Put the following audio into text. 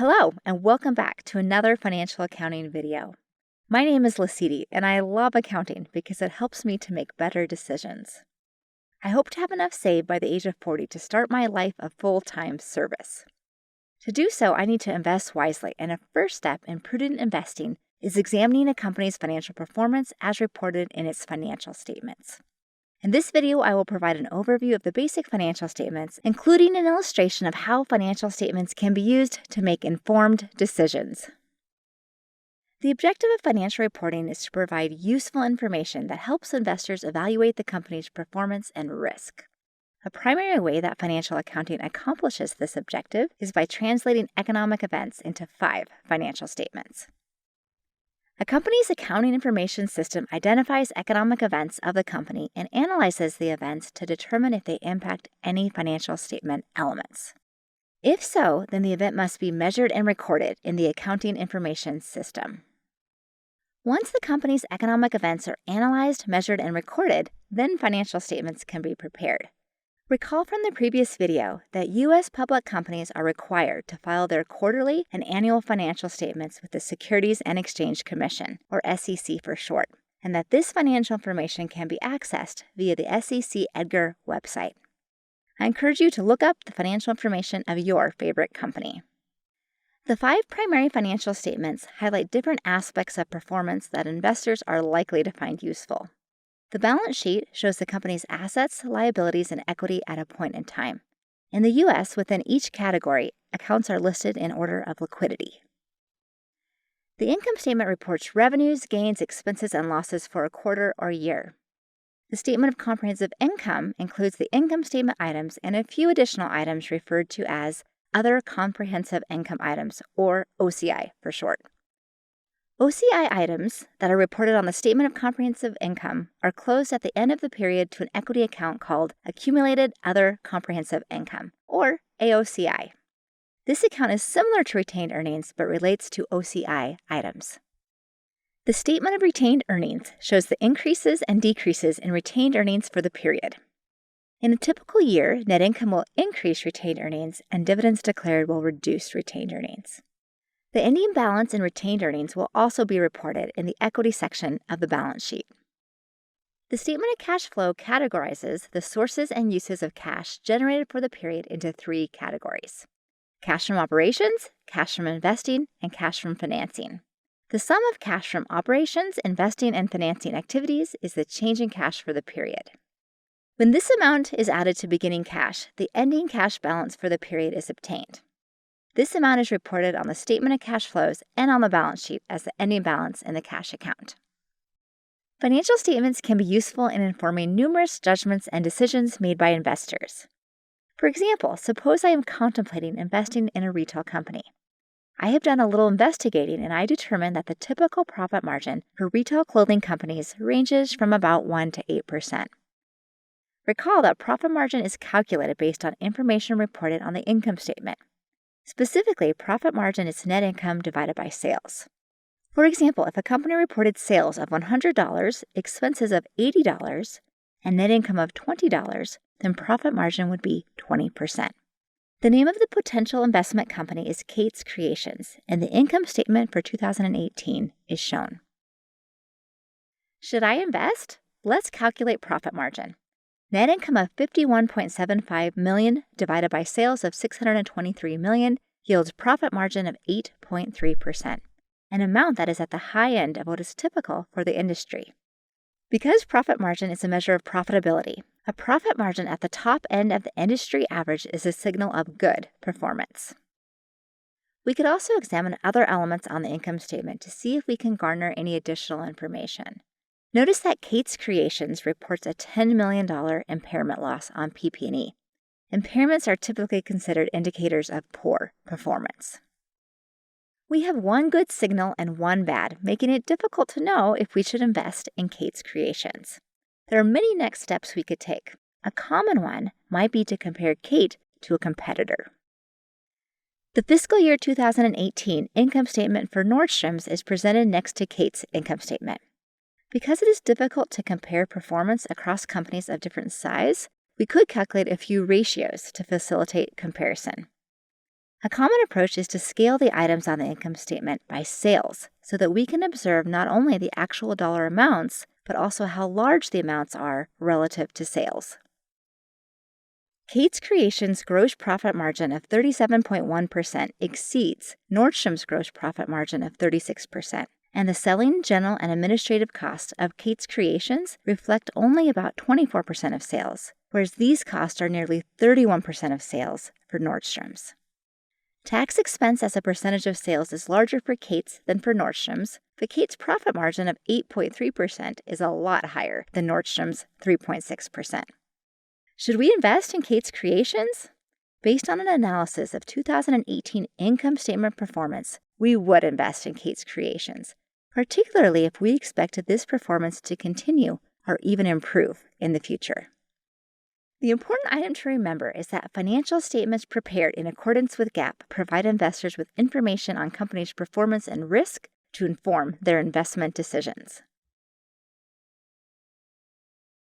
Hello, and welcome back to another financial accounting video. My name is Lasidi, and I love accounting because it helps me to make better decisions. I hope to have enough saved by the age of 40 to start my life of full-time service. To do so, I need to invest wisely, and a first step in prudent investing is examining a company's financial performance as reported in its financial statements. In this video, I will provide an overview of the basic financial statements, including an illustration of how financial statements can be used to make informed decisions. The objective of financial reporting is to provide useful information that helps investors evaluate the company's performance and risk. A primary way that financial accounting accomplishes this objective is by translating economic events into 5 financial statements. A company's accounting information system identifies economic events of the company and analyzes the events to determine if they impact any financial statement elements. If so, then the event must be measured and recorded in the accounting information system. Once the company's economic events are analyzed, measured, and recorded, then financial statements can be prepared. Recall from the previous video that U.S. public companies are required to file their quarterly and annual financial statements with the Securities and Exchange Commission, or SEC for short, and that this financial information can be accessed via the SEC EDGAR website. I encourage you to look up the financial information of your favorite company. The 5 primary financial statements highlight different aspects of performance that investors are likely to find useful. The balance sheet shows the company's assets, liabilities, and equity at a point in time. In the U.S., within each category, accounts are listed in order of liquidity. The income statement reports revenues, gains, expenses, and losses for a quarter or year. The statement of comprehensive income includes the income statement items and a few additional items referred to as other comprehensive income items, or OCI for short. OCI items that are reported on the Statement of Comprehensive Income are closed at the end of the period to an equity account called Accumulated Other Comprehensive Income, or AOCI. This account is similar to retained earnings but relates to OCI items. The Statement of Retained Earnings shows the increases and decreases in retained earnings for the period. In a typical year, net income will increase retained earnings and dividends declared will reduce retained earnings. The ending balance in retained earnings will also be reported in the equity section of the balance sheet. The statement of cash flow categorizes the sources and uses of cash generated for the period into 3 categories: cash from operations, cash from investing, and cash from financing. The sum of cash from operations, investing, and financing activities is the change in cash for the period. When this amount is added to beginning cash, the ending cash balance for the period is obtained. This amount is reported on the statement of cash flows and on the balance sheet as the ending balance in the cash account. Financial statements can be useful in informing numerous judgments and decisions made by investors. For example, suppose I am contemplating investing in a retail company. I have done a little investigating and I determined that the typical profit margin for retail clothing companies ranges from about 1 to 8%. Recall that profit margin is calculated based on information reported on the income statement. Specifically, profit margin is net income divided by sales. For example, if a company reported sales of $100, expenses of $80, and net income of $20, then profit margin would be 20%. The name of the potential investment company is Kate's Creations, and the income statement for 2018 is shown. Should I invest? Let's calculate profit margin. Net income of $51.75 million divided by sales of $623 million yields profit margin of 8.3%, an amount that is at the high end of what is typical for the industry. Because profit margin is a measure of profitability, a profit margin at the top end of the industry average is a signal of good performance. We could also examine other elements on the income statement to see if we can garner any additional information. Notice that Kate's Creations reports a $10 million impairment loss on PP&E. Impairments are typically considered indicators of poor performance. We have one good signal and one bad, making it difficult to know if we should invest in Kate's Creations. There are many next steps we could take. A common one might be to compare Kate to a competitor. The fiscal year 2018 income statement for Nordstrom's is presented next to Kate's income statement. Because it is difficult to compare performance across companies of different size, we could calculate a few ratios to facilitate comparison. A common approach is to scale the items on the income statement by sales so that we can observe not only the actual dollar amounts, but also how large the amounts are relative to sales. Kate's Creations' gross profit margin of 37.1% exceeds Nordstrom's gross profit margin of 36%, and the selling, general, and administrative costs of Kate's Creations reflect only about 24% of sales, whereas these costs are nearly 31% of sales for Nordstrom's. Tax expense as a percentage of sales is larger for Kate's than for Nordstrom's, but Kate's profit margin of 8.3% is a lot higher than Nordstrom's 3.6%. Should we invest in Kate's Creations? Based on an analysis of 2018 income statement performance, we would invest in Kate's Creations, particularly if we expected this performance to continue or even improve in the future. The important item to remember is that financial statements prepared in accordance with GAAP provide investors with information on companies' performance and risk to inform their investment decisions.